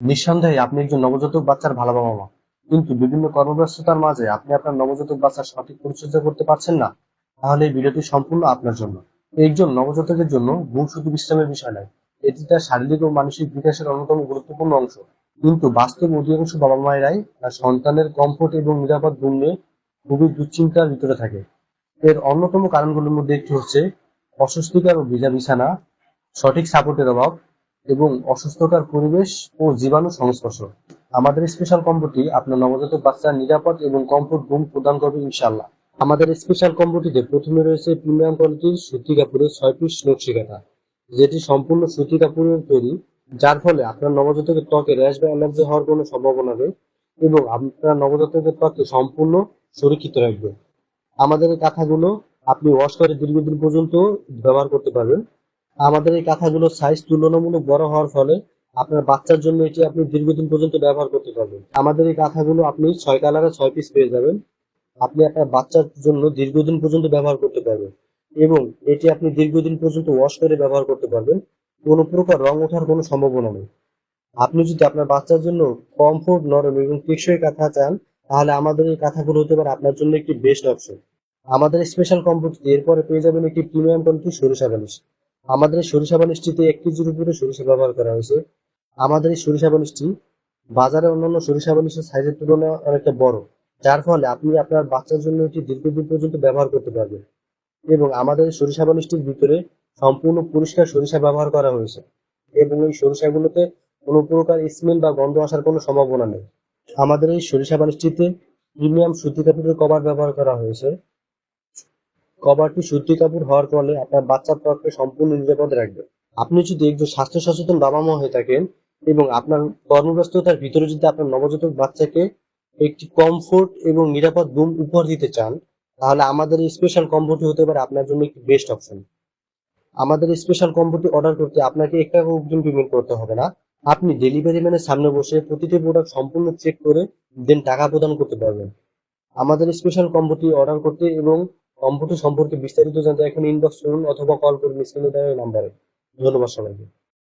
নিঃসন্দেহে আপনি একজন নবজাতক বাচ্চার ভালো বাবা-মা। কিন্তু বিভিন্ন কর্মব্যস্ততার মাঝে আপনি আপনার নবজাতক বাচ্চার সঠিক পরিচর্যা করতে পারছেন না, তাহলে এই ভিডিওটি সম্পূর্ণ আপনার জন্য। একজন নবজাতকের জন্য ঘুম শুধু বিশ্রামের বিষয় নয়, এটি তার শারীরিক ও মানসিক বিকাশের অন্যতম গুরুত্বপূর্ণ অংশ। কিন্তু বাস্তব অধিকাংশ বাবা-মায়েরাই তার সন্তানের কমফোর্ট এবং নিরাপদ ঘুম নিয়ে খুবই দুশ্চিন্তার ভিতরে থাকে। এর অন্যতম কারণগুলোর মধ্যে একটি হচ্ছে অস্বস্তিকর ও ভিজা বিছানা, সঠিক সাপোর্টের অভাব এবং অসুস্থতার পরিবেশ ও জীবাণু সংস্পর্শ। আমাদের স্পেশাল কম্বোটি আপনার নবজাতক বাচ্চার নিরাপদ এবং কমফোর্ট ঘুম প্রদান করবে ইনশাআল্লাহ। আমাদের স্পেশাল কম্বোটিতে প্রথমে রয়েছে প্রিমিয়াম কোয়ালিটির সুতি কাপড়ের 6 পিস নকশি কাঁথা, যেটি সম্পূর্ণ সুতি কাপড়ের তৈরি, যার ফলে আপনার নবজাতকের ত্বকে র্যাশ বা অ্যালার্জি হওয়ার কোনো সম্ভাবনা নেই এবং আপনার নবজাতকের ত্বককে সম্পূর্ণ সুরক্ষিত রাখবে। আমাদের এই কাঁথাগুলো আপনি ওয়াশ করে দীর্ঘদিন পর্যন্ত ব্যবহার করতে পারবেন। আমাদের এই কাঁথাগুলোর সাইজ তুলনামূলক বড় হওয়ার ফলে আপনার বাচ্চার জন্য এটি আপনি দীর্ঘদিন পর্যন্ত ব্যবহার করতে পারবেন। আমাদের এই কাঁথাগুলো আপনি 6 কালারে 6 পিস পেয়ে যাবেন। আপনি আপনার বাচ্চার জন্য দীর্ঘদিন পর্যন্ত ব্যবহার করতে পারবেন এবং এটি আপনি দীর্ঘদিন পর্যন্ত ওয়াশ করে ব্যবহার করতে পারবেন। কোনো প্রকার রং ওঠার কোনো সম্ভাবনা নেই। আপনি যদি আপনার বাচ্চার জন্য কমফোর্ট, নরম এবং টেকসই কাঁথা চান, তাহলে আমাদের এই কাঁথাগুলো হতে পারে আপনার জন্য একটি বেস্ট অপশন। আমাদের স্পেশাল কম্বোটিতে এরপরে পেয়ে যাবেন একটি প্রিমিয়াম কোয়ালিটির সরিষা বালিশ। আমাদের এই সরিষা বালিশটিতে 1 কেজির উপরে সরিষা ব্যবহার করা হয়েছে। আমাদের এই সরিষা বালিশটি বাজারে অন্যান্য সরিষা বালিশের সাইজের তুলনায় অনেকটা বড়, যার ফলে আপনি আপনার বাচ্চার জন্য এটি দীর্ঘদিন পর্যন্ত ব্যবহার করতে পারবেন এবং আমাদের এই সরিষা বালিশটির ভিতরে সম্পূর্ণ পরিষ্কার সরিষা ব্যবহার করা হয়েছে এবং এই সরিষাগুলোতে কোনো প্রকার স্মেল বা গন্ধ আসার কোনো সম্ভাবনা নেই। আমাদের এই সরিষা বালিশটিতে প্রিমিয়াম সুতি কাপড়ের কভার ব্যবহার করা হয়েছে। কভারটি সুতি কাপড় হওয়ার ফলে আপনার বাচ্চার ত্বককে সম্পূর্ণ নিরাপদ রাখবে। আপনি যদি একজন স্বাস্থ্য সচেতন বাবা-মা হয়ে থাকেন এবং আপনার কর্মব্যস্ততার ভিতরে যদি আপনার নবজাতক বাচ্চাকে একটি কমফোর্ট এবং নিরাপদ ঘুম উপহার দিতে চান, তাহলে আমাদের এই স্পেশাল কম্বোটি হতে পারে আপনার জন্য একটি বেস্ট অপশন। আমাদের এই স্পেশাল কম্বোটি অর্ডার করতে আপনাকে 1 টাকা অগ্রিম পেমেন্ট করতে হবে না। আপনি ডেলিভারি ম্যানের সামনে বসে প্রতিটি প্রোডাক্ট সম্পূর্ণ চেক করে দেন টাকা প্রদান করতে পারবেন। আমাদের স্পেশাল কম্বোটি অর্ডার করতে এবং কম্বোটি সম্পর্কে বিস্তারিত জানতে এখন ইনবক্স করুন অথবা কল করুন স্ক্রিনে দেওয়া এই নাম্বারে। ধন্যবাদ সবাইকে।